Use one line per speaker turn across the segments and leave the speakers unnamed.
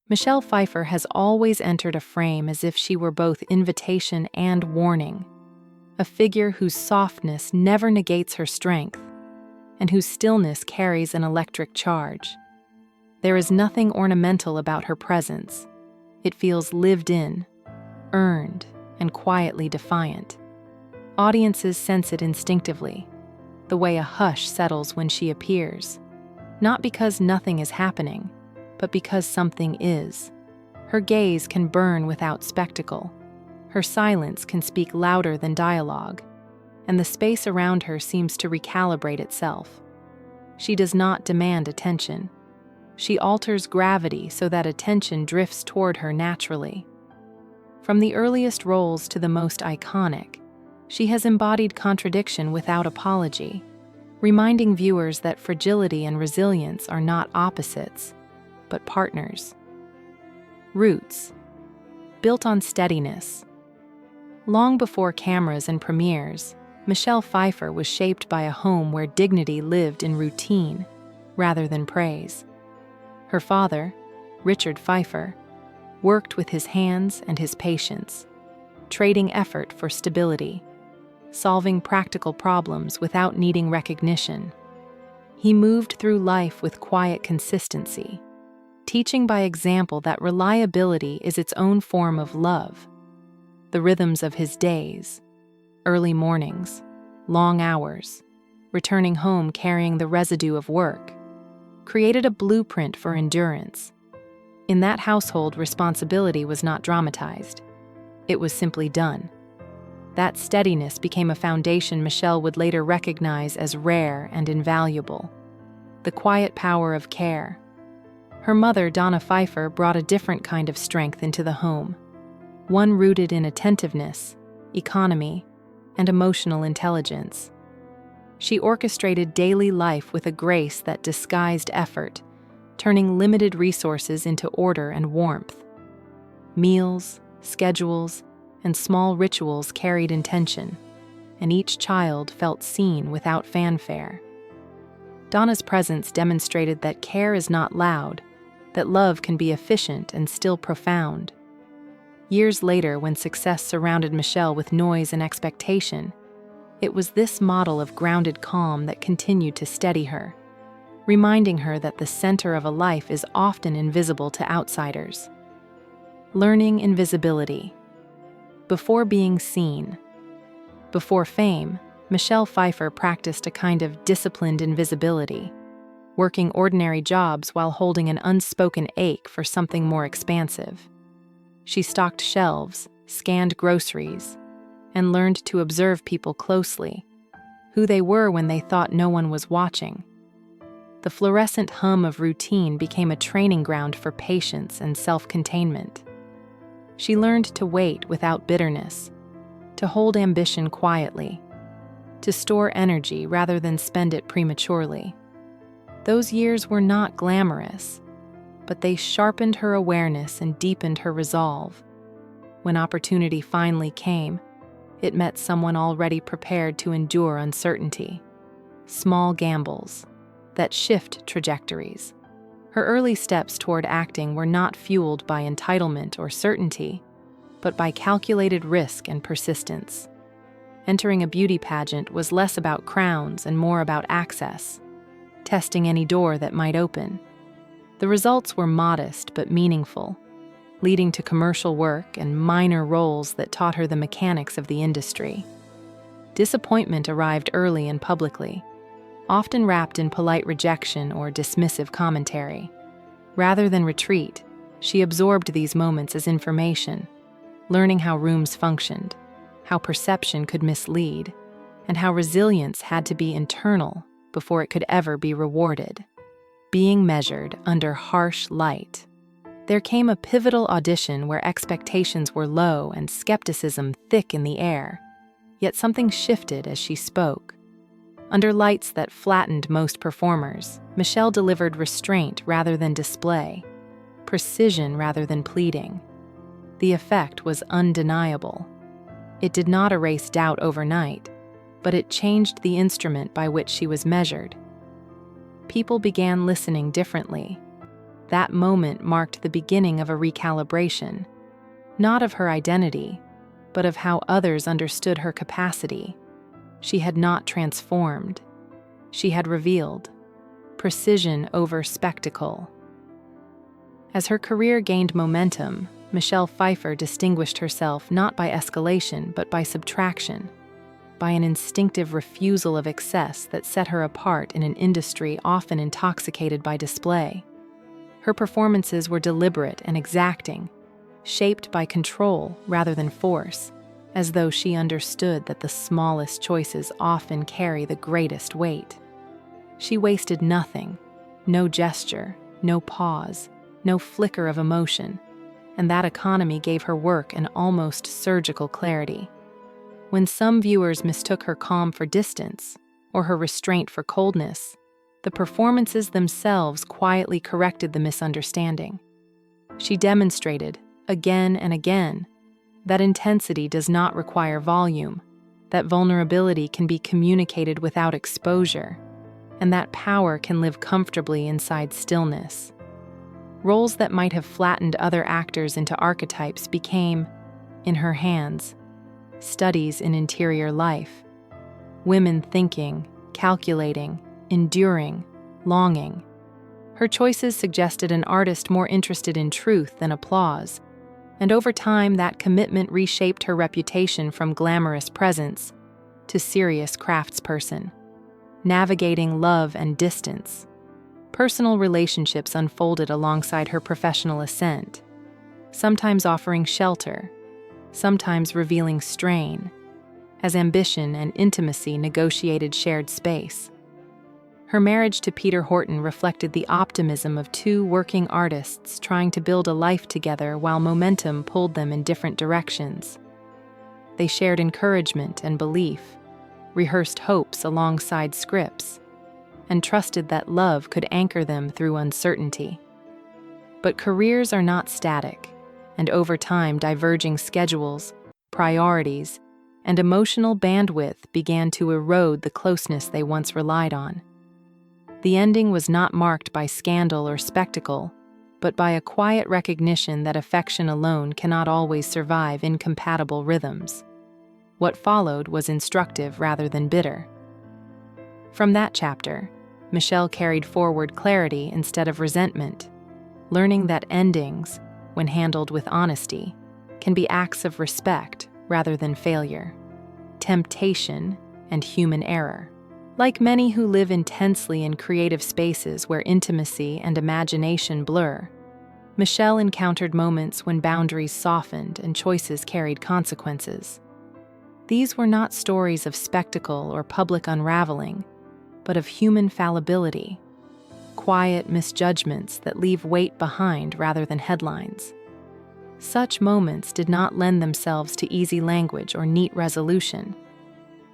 Michelle Pfeiffer has always entered a frame as if she were both invitation and warning, a figure whose softness never negates her strength, and whose stillness carries an electric charge. There is nothing ornamental about her presence. It feels lived in, earned, and quietly defiant. Audiences sense it instinctively, the way a hush settles when she appears, not because nothing is happening, but because something is. Her gaze can burn without spectacle. Her silence can speak louder than dialogue, and the space around her seems to recalibrate itself. She does not demand attention. She alters gravity so that attention drifts toward her naturally. From the earliest roles to the most iconic, she has embodied contradiction without apology, reminding viewers that fragility and resilience are not opposites, but partners. Roots. Built on steadiness. Long before cameras and premieres, Michelle Pfeiffer was shaped by a home where dignity lived in routine rather than praise. Her father, Richard Pfeiffer, worked with his hands and his patience, trading effort for stability, solving practical problems without needing recognition. He moved through life with quiet consistency, teaching by example that reliability is its own form of love. The rhythms of his days, early mornings, long hours, returning home carrying the residue of work, created a blueprint for endurance. In that household, responsibility was not dramatized. It was simply done. That steadiness became a foundation Michelle would later recognize as rare and invaluable. The quiet power of care. Her mother, Donna Pfeiffer, brought a different kind of strength into the home, one rooted in attentiveness, economy, and emotional intelligence. She orchestrated daily life with a grace that disguised effort, turning limited resources into order and warmth. Meals, schedules, and small rituals carried intention, and each child felt seen without fanfare. Donna's presence demonstrated that care is not loud, that love can be efficient and still profound. Years later, when success surrounded Michelle with noise and expectation, it was this model of grounded calm that continued to steady her, reminding her that the center of a life is often invisible to outsiders. Learning invisibility. Before being seen. Before fame, Michelle Pfeiffer practiced a kind of disciplined invisibility, working ordinary jobs while holding an unspoken ache for something more expansive. She stocked shelves, scanned groceries, and learned to observe people closely, who they were when they thought no one was watching. The fluorescent hum of routine became a training ground for patience and self-containment. She learned to wait without bitterness, to hold ambition quietly, to store energy rather than spend it prematurely. Those years were not glamorous, but they sharpened her awareness and deepened her resolve. When opportunity finally came, it met someone already prepared to endure uncertainty. Small gambles that shift trajectories. Her early steps toward acting were not fueled by entitlement or certainty, but by calculated risk and persistence. Entering a beauty pageant was less about crowns and more about access, testing any door that might open. The results were modest but meaningful, leading to commercial work and minor roles that taught her the mechanics of the industry. Disappointment arrived early and publicly, often wrapped in polite rejection or dismissive commentary. Rather than retreat, she absorbed these moments as information, learning how rooms functioned, how perception could mislead, and how resilience had to be internal before it could ever be rewarded. Being measured under harsh light. There came a pivotal audition where expectations were low and skepticism thick in the air, yet something shifted as she spoke. Under lights that flattened most performers, Michelle delivered restraint rather than display, precision rather than pleading. The effect was undeniable. It did not erase doubt overnight, but it changed the instrument by which she was measured. People began listening differently. That moment marked the beginning of a recalibration, not of her identity, but of how others understood her capacity. She had not transformed. She had revealed precision over spectacle. As her career gained momentum, Michelle Pfeiffer distinguished herself not by escalation but by subtraction, by an instinctive refusal of excess that set her apart in an industry often intoxicated by display. Her performances were deliberate and exacting, shaped by control rather than force, as though she understood that the smallest choices often carry the greatest weight. She wasted nothing, no gesture, no pause, no flicker of emotion, and that economy gave her work an almost surgical clarity. When some viewers mistook her calm for distance, or her restraint for coldness, the performances themselves quietly corrected the misunderstanding. She demonstrated, again and again, that intensity does not require volume, that vulnerability can be communicated without exposure, and that power can live comfortably inside stillness. Roles that might have flattened other actors into archetypes became, in her hands, studies in interior life. Women thinking, calculating, enduring, longing. Her choices suggested an artist more interested in truth than applause, and over time that commitment reshaped her reputation from glamorous presence to serious craftsperson. Navigating love and distance, personal relationships unfolded alongside her professional ascent, sometimes offering shelter, sometimes revealing strain, as ambition and intimacy negotiated shared space. Her marriage to Peter Horton reflected the optimism of two working artists trying to build a life together while momentum pulled them in different directions. They shared encouragement and belief, rehearsed hopes alongside scripts, and trusted that love could anchor them through uncertainty. But careers are not static, and over time diverging schedules, priorities, and emotional bandwidth began to erode the closeness they once relied on. The ending was not marked by scandal or spectacle, but by a quiet recognition that affection alone cannot always survive incompatible rhythms. What followed was instructive rather than bitter. From that chapter, Michelle carried forward clarity instead of resentment, learning that endings, when handled with honesty, can be acts of respect rather than failure, temptation, and human error. Like many who live intensely in creative spaces where intimacy and imagination blur, Michelle encountered moments when boundaries softened and choices carried consequences. These were not stories of spectacle or public unraveling, but of human fallibility, quiet misjudgments that leave weight behind rather than headlines. Such moments did not lend themselves to easy language or neat resolution.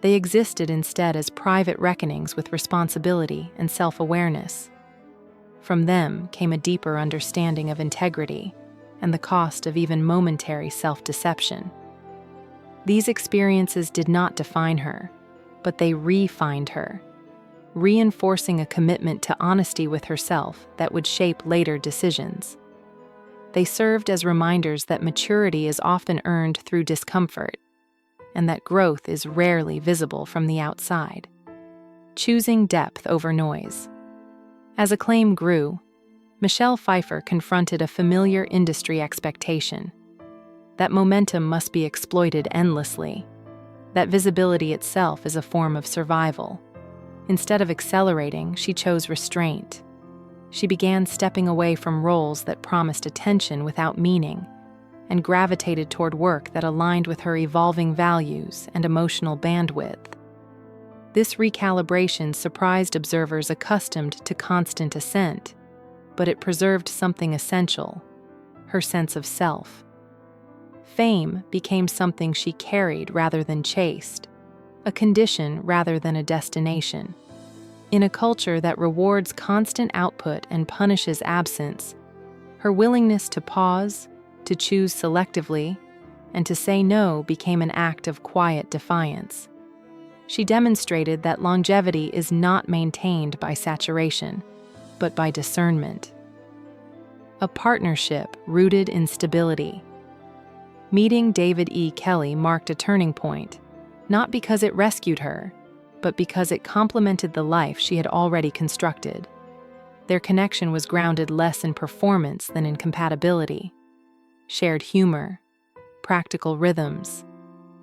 They existed instead as private reckonings with responsibility and self-awareness. From them came a deeper understanding of integrity and the cost of even momentary self-deception. These experiences did not define her, but they refined her, reinforcing a commitment to honesty with herself that would shape later decisions. They served as reminders that maturity is often earned through discomfort, and that growth is rarely visible from the outside. Choosing depth over noise. As acclaim grew, Michelle Pfeiffer confronted a familiar industry expectation: that momentum must be exploited endlessly, that visibility itself is a form of survival. Instead of accelerating, she chose restraint. She began stepping away from roles that promised attention without meaning, and gravitated toward work that aligned with her evolving values and emotional bandwidth. This recalibration surprised observers accustomed to constant ascent, but it preserved something essential: her sense of self. Fame became something she carried rather than chased, a condition rather than a destination. In a culture that rewards constant output and punishes absence, her willingness to pause, to choose selectively, and to say no became an act of quiet defiance. She demonstrated that longevity is not maintained by saturation, but by discernment. a partnership rooted in stability. Meeting David E. Kelley marked a turning point, not because it rescued her, but because it complemented the life she had already constructed. Their connection was grounded less in performance than in compatibility. Shared humor, practical rhythms,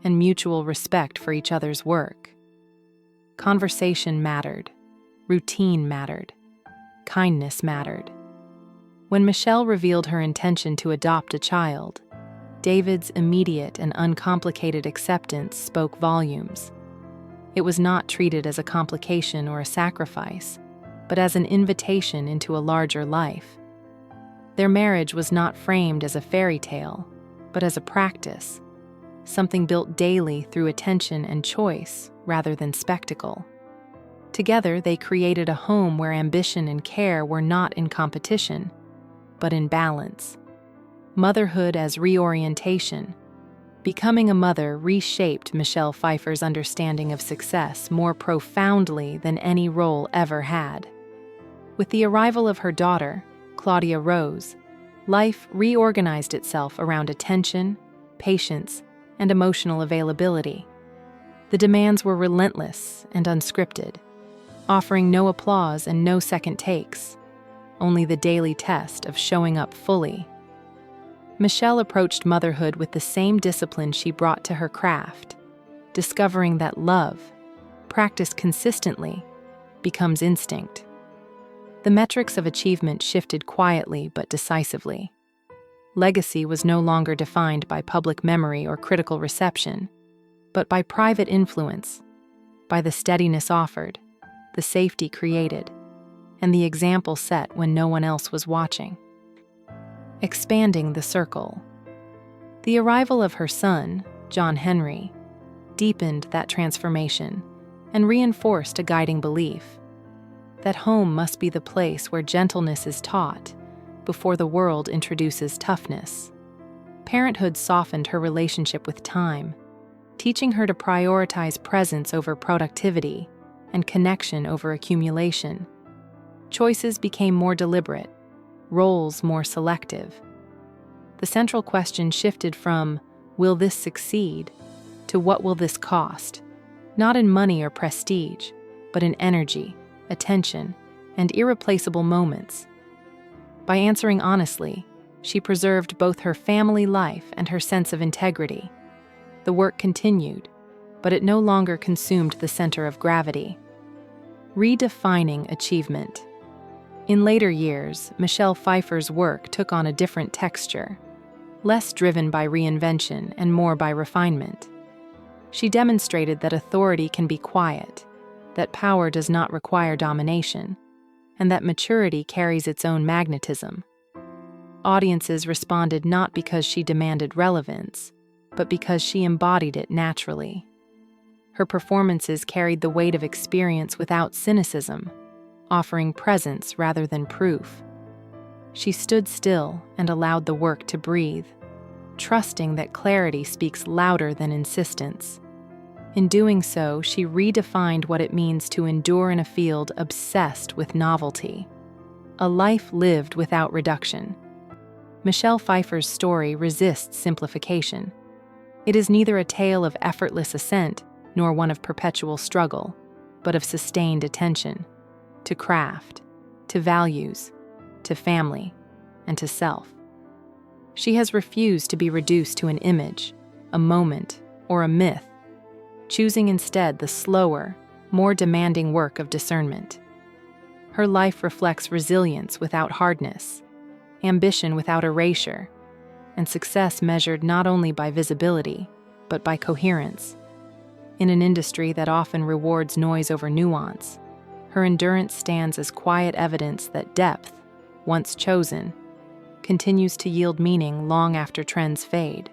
and mutual respect for each other's work. Conversation mattered, routine mattered, kindness mattered. When Michelle revealed her intention to adopt a child, David's immediate and uncomplicated acceptance spoke volumes. It was not treated as a complication or a sacrifice, but as an invitation into a larger life. Their marriage was not framed as a fairy tale, but as a practice, something built daily through attention and choice rather than spectacle. Together, they created a home where ambition and care were not in competition, but in balance. Motherhood as reorientation. Becoming a mother reshaped Michelle Pfeiffer's understanding of success more profoundly than any role ever had. With the arrival of her daughter, Claudia Rose, life reorganized itself around attention, patience, and emotional availability. The demands were relentless and unscripted, offering no applause and no second takes, only the daily test of showing up fully. Michelle approached motherhood with the same discipline she brought to her craft, discovering that love, practiced consistently, becomes instinct. The metrics of achievement shifted quietly but decisively. Legacy was no longer defined by public memory or critical reception, but by private influence, by the steadiness offered, the safety created, and the example set when no one else was watching. Expanding the circle. The arrival of her son, John Henry, deepened that transformation and reinforced a guiding belief that home must be the place where gentleness is taught before the world introduces toughness. Parenthood softened her relationship with time, teaching her to prioritize presence over productivity and connection over accumulation. Choices became more deliberate, roles more selective. The central question shifted from, will this succeed, to what will this cost? Not in money or prestige, but in energy, attention, and irreplaceable moments. By answering honestly, she preserved both her family life and her sense of integrity. The work continued, but it no longer consumed the center of gravity. Redefining achievement. In later years, Michelle Pfeiffer's work took on a different texture, less driven by reinvention and more by refinement. She demonstrated that authority can be quiet, that power does not require domination, and that maturity carries its own magnetism. Audiences responded not because she demanded relevance, but because she embodied it naturally. Her performances carried the weight of experience without cynicism, offering presence rather than proof. She stood still and allowed the work to breathe, trusting that clarity speaks louder than insistence. In doing so, she redefined what it means to endure in a field obsessed with novelty. A life lived without reduction. Michelle Pfeiffer's story resists simplification. It is neither a tale of effortless ascent nor one of perpetual struggle, but of sustained attention to craft, to values, to family, and to self. She has refused to be reduced to an image, a moment, or a myth, choosing instead the slower, more demanding work of discernment. Her life reflects resilience without hardness, ambition without erasure, and success measured not only by visibility, but by coherence. In an industry that often rewards noise over nuance, her endurance stands as quiet evidence that depth, once chosen, continues to yield meaning long after trends fade.